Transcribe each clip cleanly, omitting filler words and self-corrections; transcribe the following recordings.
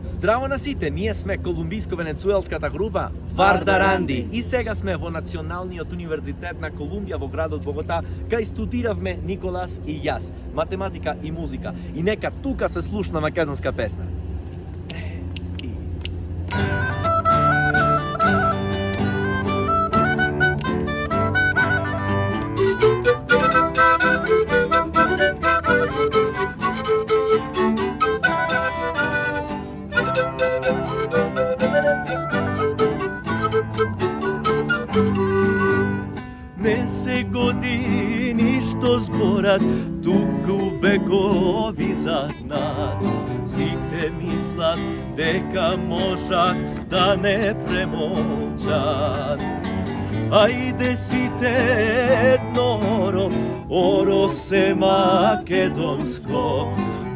Здраво на сите, ние сме колумбиско-венецуелската група Вардаранди и сега сме во Националниот универзитет на Колумбија во градот Богота, кај студиравме Николас и јас, математика и музика. И нека тука се слушна македонска песна. Не се години што зборат туку векови зад нас. Сите мислат дека можат да не премолчат. Ајде сите едно оро се македонско,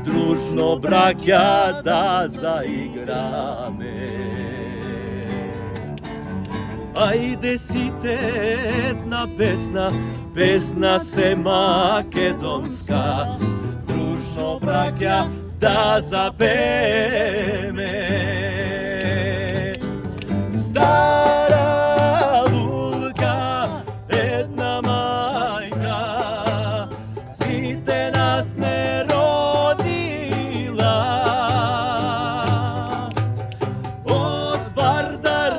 дружно браќа да заиграме. Ајде сите една песна, песна се македонска, дружно браќа да запееме. Стара лулка, една мајка, сите нас не родила. Од Вардар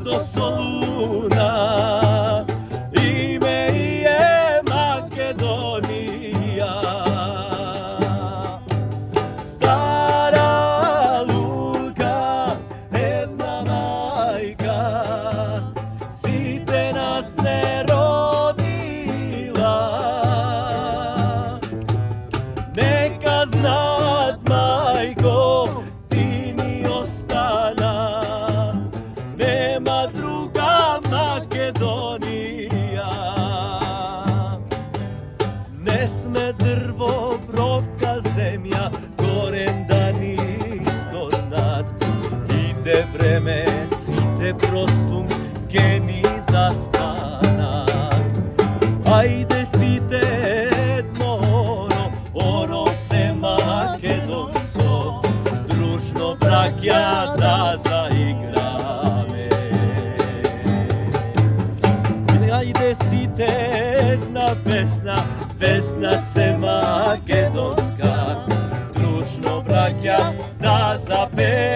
до Солуна, име е Македонија. Стара лука, една мајка, сите нас не родила. Нека знаат, мајко, ти ни остана. Нема друга Македонија. Не сме дрво, бровка, земја, горен да ниско над. Иде време, сите простум ке ни застанат. Ајде сите едно оро се македонско, дружно браќа да заиграме. Ајде сите една песна, песна се македонска, дружно браќа да запееме.